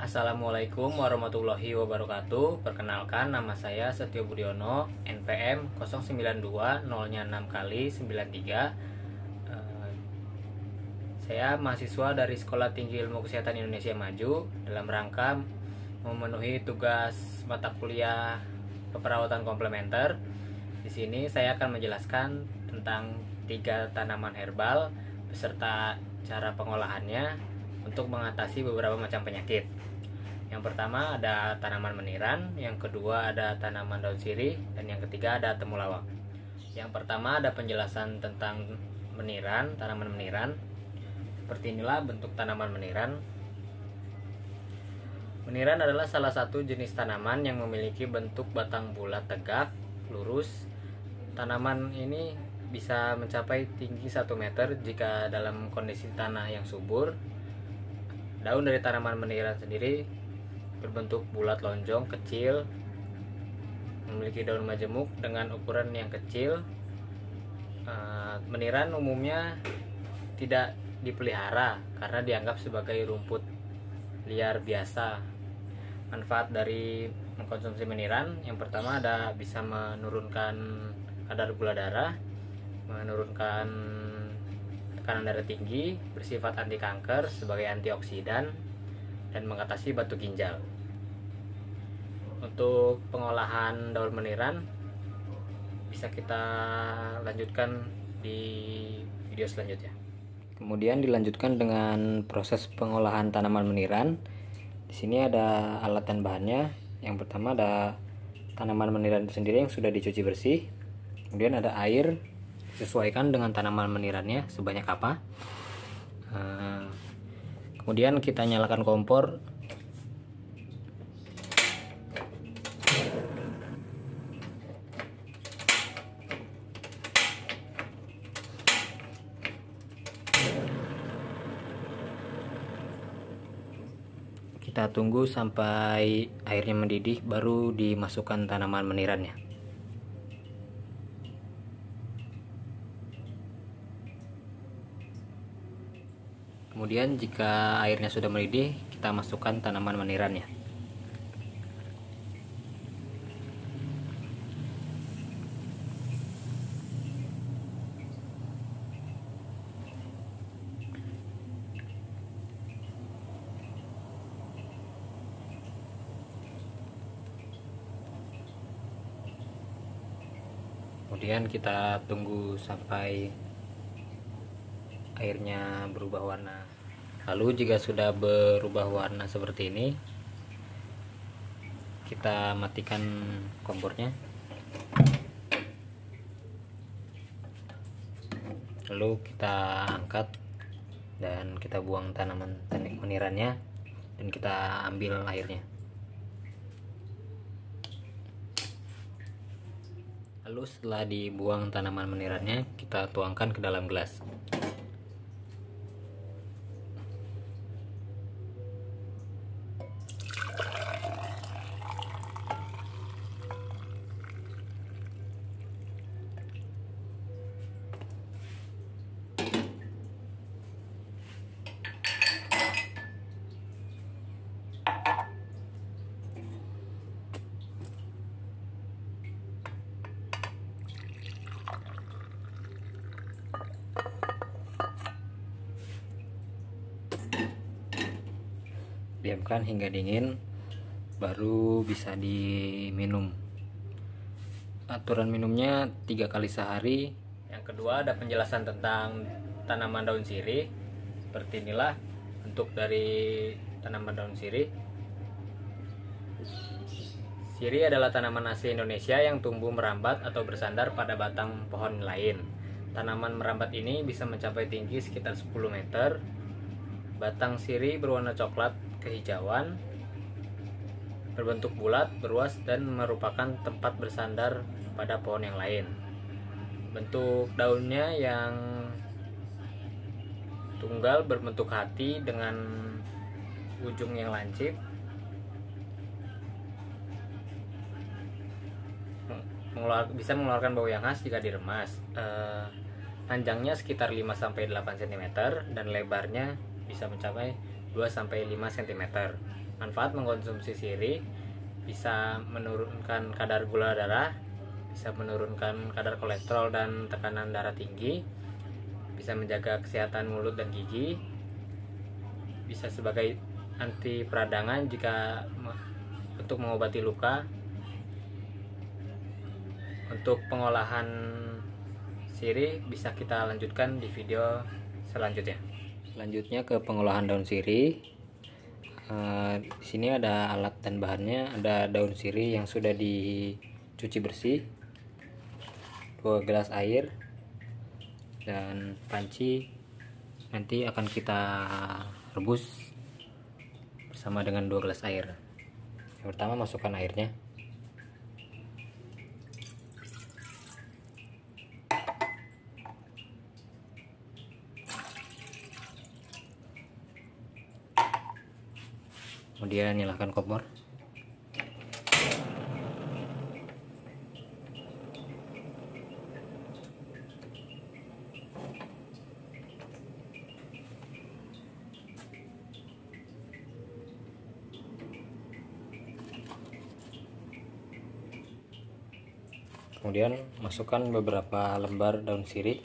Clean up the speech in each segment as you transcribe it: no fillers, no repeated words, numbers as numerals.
Assalamualaikum warahmatullahi wabarakatuh. Perkenalkan, nama saya Setio Budiono, NPM 092 0-nya 6 kali 93. Saya mahasiswa dari Sekolah Tinggi Ilmu Kesehatan Indonesia Maju dalam rangka memenuhi tugas mata kuliah keperawatan komplementer. Di sini saya akan menjelaskan tentang 3 tanaman herbal beserta cara pengolahannya untuk mengatasi beberapa macam penyakit. Yang pertama ada tanaman meniran, yang kedua ada tanaman daun sirih, dan yang ketiga ada temulawak. Yang pertama ada penjelasan tentang meniran, tanaman meniran. Seperti inilah bentuk tanaman meniran. Meniran adalah salah satu jenis tanaman yang memiliki bentuk batang bulat tegak, lurus. Tanaman ini bisa mencapai tinggi 1 meter jika dalam kondisi tanah yang subur. Daun dari tanaman meniran sendiri berbentuk bulat lonjong kecil, memiliki daun majemuk dengan ukuran yang kecil. Meniran umumnya tidak dipelihara karena dianggap sebagai rumput liar biasa. Manfaat dari mengkonsumsi meniran, yang pertama ada bisa menurunkan kadar gula darah, menurunkan tekanan darah tinggi, bersifat anti kanker sebagai antioksidan, dan mengatasi batu ginjal. Untuk pengolahan daun meniran bisa kita lanjutkan di video selanjutnya. Kemudian dilanjutkan dengan proses pengolahan tanaman meniran. Di sini ada alat dan bahannya. Yang pertama ada tanaman meniran itu sendiri yang sudah dicuci bersih. Kemudian ada air, disesuaikan dengan tanaman menirannya sebanyak apa. Kemudian kita nyalakan kompor. Kita tunggu sampai airnya mendidih, baru dimasukkan tanaman menirannya. Kemudian jika airnya sudah mendidih, kita masukkan tanaman menirannya. Kemudian kita tunggu sampai airnya berubah warna. Lalu jika sudah berubah warna seperti ini, kita matikan kompornya. Lalu kita angkat dan kita buang tanaman menirannya, dan kita ambil airnya. Lalu setelah dibuang tanaman menirannya, kita tuangkan ke dalam gelas. Diamkan hingga dingin, baru bisa diminum. Aturan minumnya 3 kali sehari. Yang kedua ada penjelasan tentang tanaman daun sirih. Seperti inilah bentuk dari tanaman daun sirih. Sirih adalah tanaman asli Indonesia yang tumbuh merambat atau bersandar pada batang pohon lain. Tanaman merambat ini bisa mencapai tinggi sekitar 10 meter. Batang sirih berwarna coklat kehijauan, berbentuk bulat, beruas, dan merupakan tempat bersandar pada pohon yang lain. Bentuk daunnya yang tunggal berbentuk hati dengan ujung yang lancip. Bisa mengeluarkan bau yang khas jika diremas. Panjangnya sekitar 5-8 cm dan lebarnya bisa mencapai 2-5 cm. Manfaat mengkonsumsi sirih: bisa menurunkan kadar gula darah, bisa menurunkan kadar kolesterol dan tekanan darah tinggi, bisa menjaga kesehatan mulut dan gigi, bisa sebagai anti peradangan jika untuk mengobati luka. Untuk pengolahan sirih bisa kita lanjutkan di video selanjutnya. Selanjutnya ke pengolahan daun sirih. Di sini ada alat dan bahannya. Ada daun sirih yang sudah dicuci bersih, 2 gelas air, dan panci nanti akan kita rebus bersama dengan 2 gelas air. Yang pertama, masukkan airnya. Kemudian nyalakan kompor. Kemudian masukkan beberapa lembar daun sirih.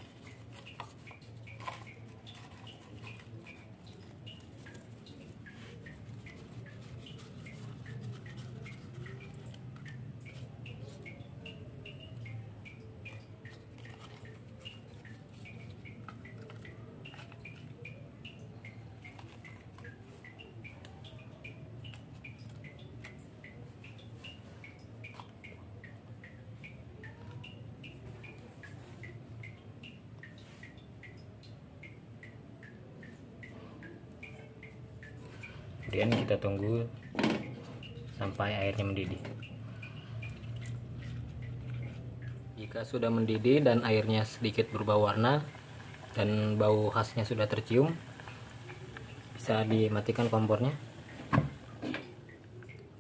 Kemudian kita tunggu sampai airnya mendidih. Jika sudah mendidih dan airnya sedikit berubah warna dan bau khasnya sudah tercium, bisa dimatikan kompornya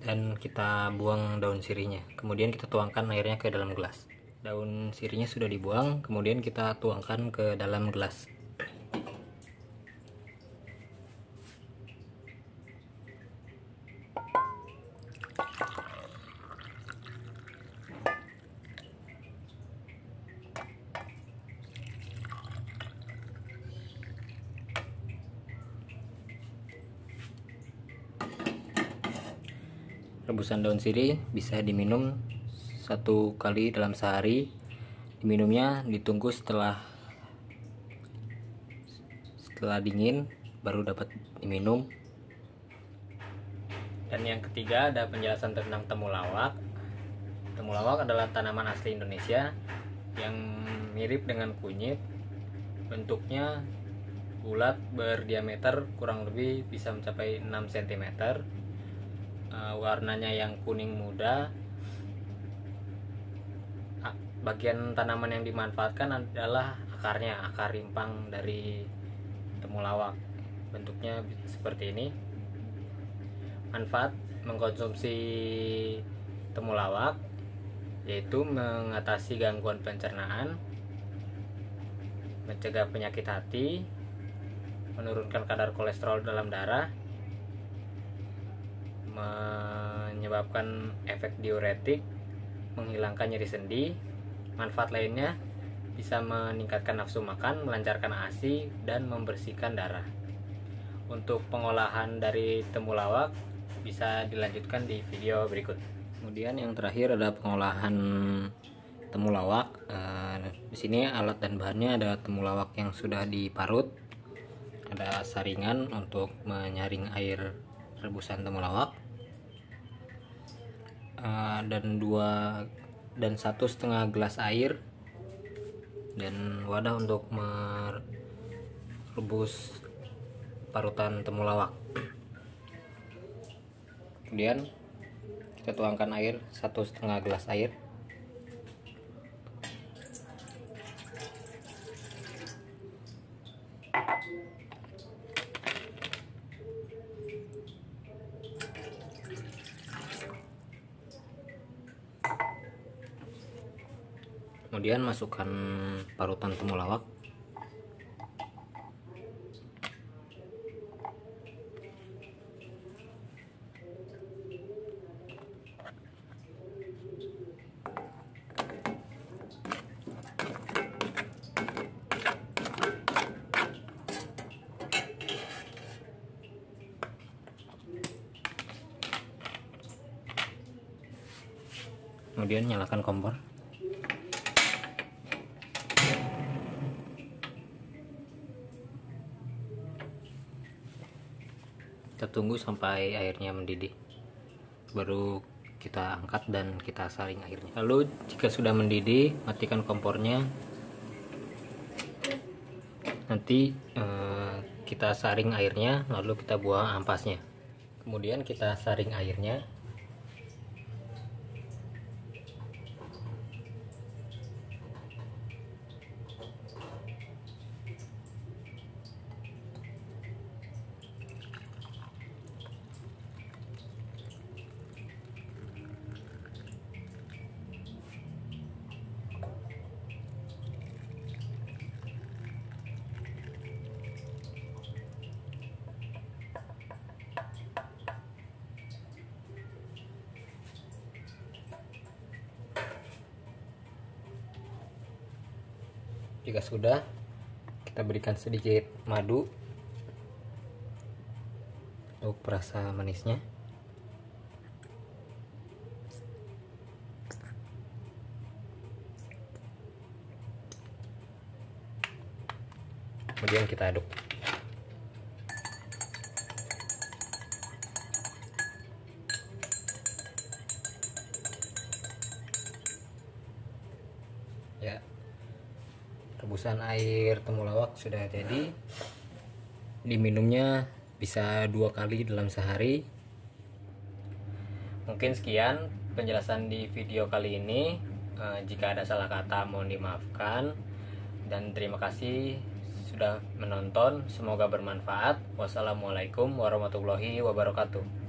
dan kita buang daun sirihnya. Kemudian kita tuangkan airnya ke dalam gelas. Daun sirihnya sudah dibuang, kemudian kita tuangkan ke dalam gelas. Rebusan daun sirih bisa diminum 1 kali dalam sehari. Diminumnya ditunggu setelah dingin baru dapat diminum. Dan yang ketiga, ada penjelasan tentang temulawak. Temulawak adalah tanaman asli Indonesia yang mirip dengan kunyit. Bentuknya bulat, berdiameter kurang lebih bisa mencapai 6 cm. Warnanya yang kuning muda. Bagian tanaman yang dimanfaatkan adalah akarnya, akar rimpang dari temulawak. Bentuknya seperti ini. Manfaat mengkonsumsi temulawak yaitu mengatasi gangguan pencernaan, mencegah penyakit hati, menurunkan kadar kolesterol dalam darah, menyebabkan efek diuretik, menghilangkan nyeri sendi. Manfaat lainnya bisa meningkatkan nafsu makan, melancarkan ASI, dan membersihkan darah. Untuk pengolahan dari temulawak bisa dilanjutkan di video berikut. Kemudian yang terakhir ada pengolahan temulawak. Di sini alat dan bahannya ada temulawak yang sudah diparut, ada saringan untuk menyaring air rebusan temulawak, dan 1,5 gelas air, dan wadah untuk merebus parutan temulawak. Kemudian kita tuangkan air 1,5 gelas air. Kemudian masukkan parutan temulawak. Kemudian nyalakan kompor. Kita tunggu sampai airnya mendidih, baru kita angkat dan kita saring airnya. Lalu jika sudah mendidih, matikan kompornya. Nanti kita saring airnya, lalu kita buang ampasnya. Kemudian kita saring airnya. Jika sudah, kita berikan sedikit madu untuk perasa manisnya. Kemudian kita aduk. Ya, rebusan air temulawak sudah jadi. Diminumnya bisa 2 kali dalam sehari. Mungkin sekian penjelasan di video kali ini. Jika ada salah kata mohon dimaafkan, dan terima kasih sudah menonton. Semoga bermanfaat. Wassalamualaikum warahmatullahi wabarakatuh.